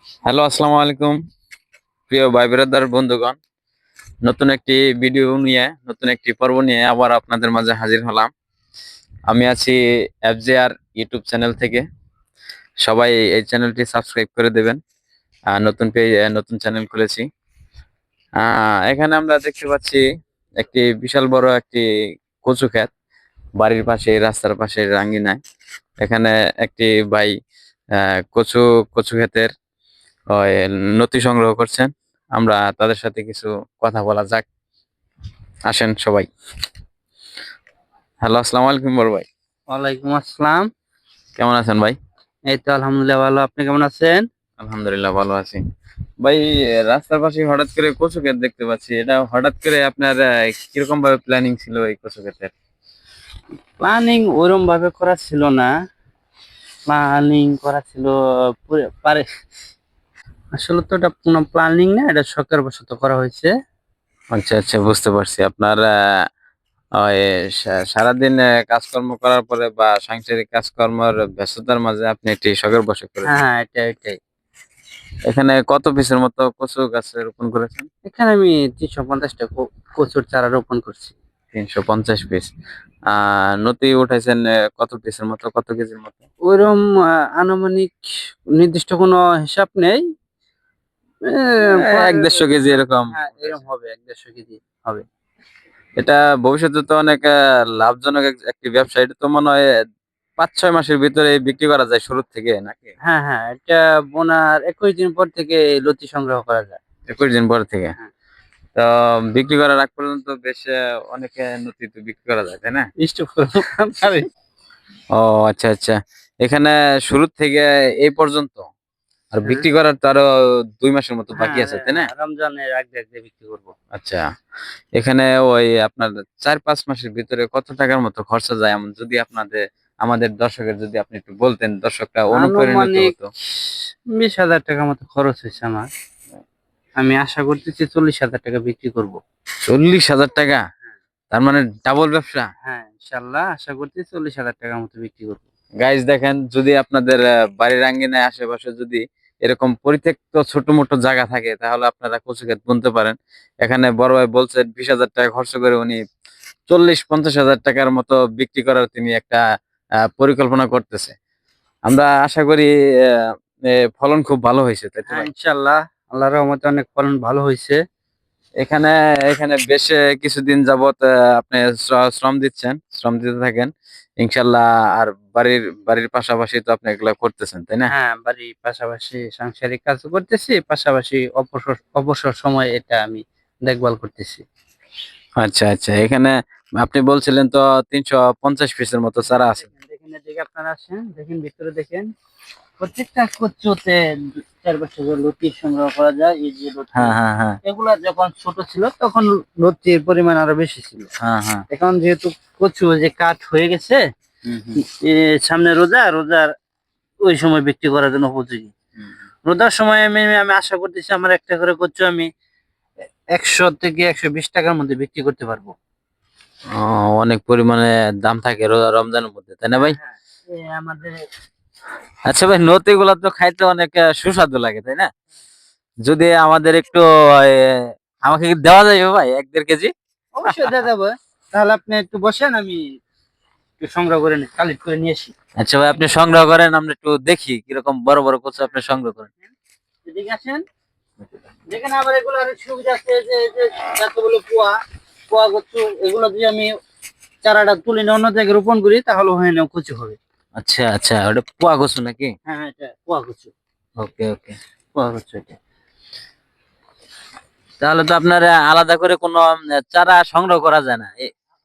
Hello, আসসালামু আলাইকুম প্রিয় ভাই ব্রাদার বন্ধুগণ। নতুন একটি ভিডিও নিয়ে, নতুন একটি পর্ব নিয়ে আবার আপনাদের মাঝে হাজির হলাম। আমি আছি এফজেআর ইউটিউব চ্যানেল থেকে। সবাই এই চ্যানেলটি সাবস্ক্রাইব করে দেবেন। নতুন পেজ, নতুন চ্যানেল খুলেছি। এখানে আমরা দেখতে পাচ্ছি একটি বিশাল বড় একটি কচু ক্ষেত, বাড়ির পাশে, রাস্তার পাশে রাঙ্গিনায়। এখানে একটি ভাই কচু কচু ক্ষেতের ওই নথি সংগ্রহ করছেন। আমরা তাদের সাথে কিছু কথা বলা যাক, আসেন সবাই। হ্যালো, আসসালামু আলাইকুম বড় ভাই। ওয়ালাইকুম আসসালাম। কেমন আছেন ভাই? এই তো আলহামদুলিল্লাহ ভালো। আপনি কেমন আছেন? আলহামদুলিল্লাহ ভালো আছি ভাই। রাস্তার পাশে হঠাৎ করে কচু ক্ষেত দেখতে পাচ্ছি, এটা হঠাৎ করে আপনার কিরকম ভাবে প্ল্যানিং ছিল এই কচু ক্ষেতের? প্ল্যানিং ওইরকম ভাবে করা ছিল না। প্ল্যানিং করা ছিল পারে, আসলে তো এটা কোনো প্ল্যানিং না, এটা শখের বশত করা হয়েছে। আচ্ছা আচ্ছা, বুঝতে পারছি। আপনার ওই সারাদিন কাজকর্ম করার পরে বা সাংসারিক কাজকর্মের ব্যস্ততার মাঝে আপনি একটি শখের বশে হ্যাঁ করেছেন। হ্যাঁ, এটাই। এখানে কত পিসের মতো কচু গাছ রোপণ করেছেন? এখানে আমি 350টা কচুর চারা রোপণ করছি। 350 পিস। নতি উঠাইছেন কত পিসের মতো, কত কেজির মতো? ওইরকম আনুমানিক নির্দিষ্ট কোনো হিসাব নেই। এক প্রায় 150 কেজি এরকম হ্যাঁ, এরকম উঠাইছেন। হবে, 150 কেজি হবে। এটা ভবিষ্যতে তো অনেক লাভজনক একটি ব্যবসা। এটা তো মনে হয় 5-6 মাসের ভিতরে বিক্রি করা যায় শুরু থেকে, নাকি? হ্যাঁ হ্যাঁ, এটা বোনার 21 দিন পর থেকে লতি সংগ্রহ করা যায়। 21 দিন পর থেকে। হ্যাঁ, তো বিক্রি করার আগ পর্যন্ত বেশ অনেকে নথি তো বিক্রি করা যায়, তাই না? স্টক করবো পারে। ও আচ্ছা আচ্ছা। এখানে শুরু থেকে এই পর্যন্ত আর হ্যাঁ বিক্রি করার তো আরো 2 মাসের মতো বাকি হ্যাঁ, আছে, তাই না? রমজানের আগে আগে বিক্রি করবো। আচ্ছা, এখানে ওই আপনার 4-5 মাসের ভিতরে কত টাকার মতো খরচা যায়, এমন যদি আপনাদের আমাদের দর্শকের যদি আপনি একটু বলতেন, দর্শকরা অনুপ্রাণিত আনুমানিক হতো। 20,000 টাকার মতো খরচ হয়েছে আমার। আমি আশা করতেছি 40,000 টাকা বিক্রি করব। 40,000 টাকা? তার মানে ডাবল ব্যবসা। হ্যাঁ, ইনশাল্লাহ আশা করতেছি 40,000 টাকার মতো বিক্রি করব। গাইজ দেখেন, যদি আপনাদের বাড়ির আঙ্গিনায় আশেপাশে যদি এরকম পরিত্যক্ত ছোট মোটো জায়গা থাকে, তাহলে আপনারা কচু ক্ষেত বুনতে পারেন। এখানে বড় ভাই বলছে 20,000 টাকা খরচ করে উনি 40-50 হাজার টাকার মতো বিক্রি করার তিনি একটা পরিকল্পনা করতেছে। আমরা আশা করি আহ, ফলন খুব ভালো হয়েছে, তাই তো হ্যাঁ, ভাই? ইনশাল্লাহ আল্লাহর রহমতে অনেক ফলন ভালো হয়েছে। এখানে এখানে বেশ কিছুদিন যাবত আপনি শ্রম দিচ্ছেন, শ্রম দিতে থাকেন ইনশাল্লাহ। আর বাড়ির বাড়ির পাশাপাশি তো আপনি এগুলা করতেছেন, তাই না? হ্যাঁ, বাড়ির পাশাপাশি সাংসারিক কাজও করতেছি, পাশাপাশি অবসর অবসর সময় এটা আমি দেখভাল করতেছি। আচ্ছা আচ্ছা। এখানে আপনি বলছিলেন তো 350 পিসের মতো চারা হ্যাঁ, আছে। দেখেন দেখেন, এদিকে আপনারা আসেন, দেখেন ভিতরে দেখেন। প্রত্যেকটা কচুতে 4 বছর লতি সংগ্রহ করা যায়। এই যে লতি, হ্যাঁ হ্যাঁ হ্যাঁ এগুলা যখন ছোট ছিল তখন লতির পরিমাণ আরো বেশি ছিল। হ্যাঁ হ্যাঁ। এখন যেহেতু কচু যে কাঠ হয়ে গেছে, হুম হুম সামনে রোজা, রোজার ওই সময় বিক্রি করার জন্য উপযোগী। হুম। রোজার সময় আমি আমি আশা করতেছি আমার একটা করে কচু আমি 100 থেকে 120 টাকার মধ্যে বিক্রি করতে পারবো। অনেক পরিমাণে দাম থাকে রমজানের মধ্যে, তাই না হ্যাঁ ভাই? হ্যাঁ, আমাদের আচ্ছা ভাই, নতি গুলা তো খাইতে অনেক সুস্বাদু লাগে, তাই না? যদি আমাদের একটু আমাকে কি দেওয়া যাবে ভাই, 1-1.5 কেজি? অবশ্যই দিয়ে দেবো। তাহলে আপনি একটু বসেন, আমি একটু সংগ্রহ করে কালেক্ট করে নিয়ে আসি। আচ্ছা ভাই, আপনি সংগ্রহ করেন, আমরা একটু দেখি কিরকম বড় বড় কচু আপনি সংগ্রহ করেন। এদিকে আসেন, যেখানে আবার এগুলো আরেক সুবিধা আছে যে এই যে যাকে বলে পোয়া, পোয়া কচু, এগুলো দিয়ে আমি চারাটা তুলে নিয়ে অন্য জায়গায় রোপণ করি, তাহলে হয়ে নেও কচু হবে। আচ্ছা আচ্ছা, ওটা পোয়া কচু নাকি? হ্যাঁ হ্যাঁ, এটা পোয়া কচু। ওকে ওকে। পোয়া কচু এটা। তাহলে তো আপনার আলাদা করে কোনো চারা সংগ্রহ করা যায় না,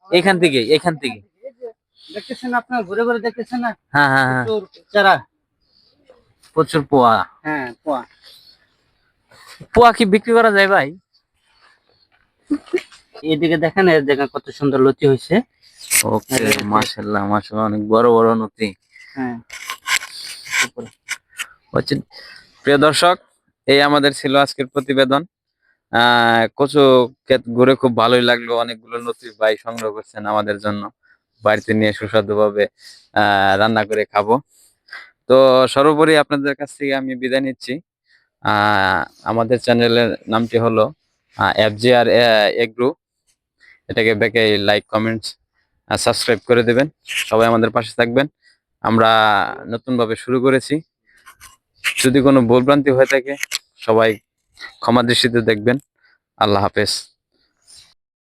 এখান থেকে এখান এখান থেকে? থেকে এই যে দেখতেছেন, আপনার ঘুরে ঘুরে দেখতেছেন না হ্যাঁ হ্যাঁ হ্যাঁ। প্রচুর চারা। প্রচুর পোয়া। হ্যাঁ, পোয়া। পোয়া কি বিক্রি করা যায় ভাই? এদিকে দেখেন, এর দেখেন কত সুন্দর লতি হয়েছে। ওকে, আর এই যে, মাশাআল্লাহ মাশাআল্লাহ, অনেক বড় বড় নথি হ্যাঁ উপরে। হচ্ছে। প্রিয় দর্শক, এই আমাদের ছিল আজকের প্রতিবেদন। কচু ক্ষেত ঘুরে খুব ভালোই লাগলো। অনেকগুলো নথি ভাই সংগ্রহ করছেন আমাদের জন্য, বাড়িতে নিয়ে সুস্বাদু ভাবে রান্না করে খাবো। তো সর্বোপরি আপনাদের কাছ থেকে আমি বিদায় নিচ্ছি। আমাদের চ্যানেলের নামটি হলো FJR এগ্রো। এটাকে ব্যাকে লাইক, কমেন্টস, সাবস্ক্রাইব করে দেবেন। সবাই আমাদের পাশে থাকবেন। আমরা নতুনভাবে শুরু করেছি। যদি কোনো ভুলভ্রান্তি হয়ে থাকে সবাই ক্ষমা দৃষ্টিতে দেখবেন। আল্লাহ হাফেজ।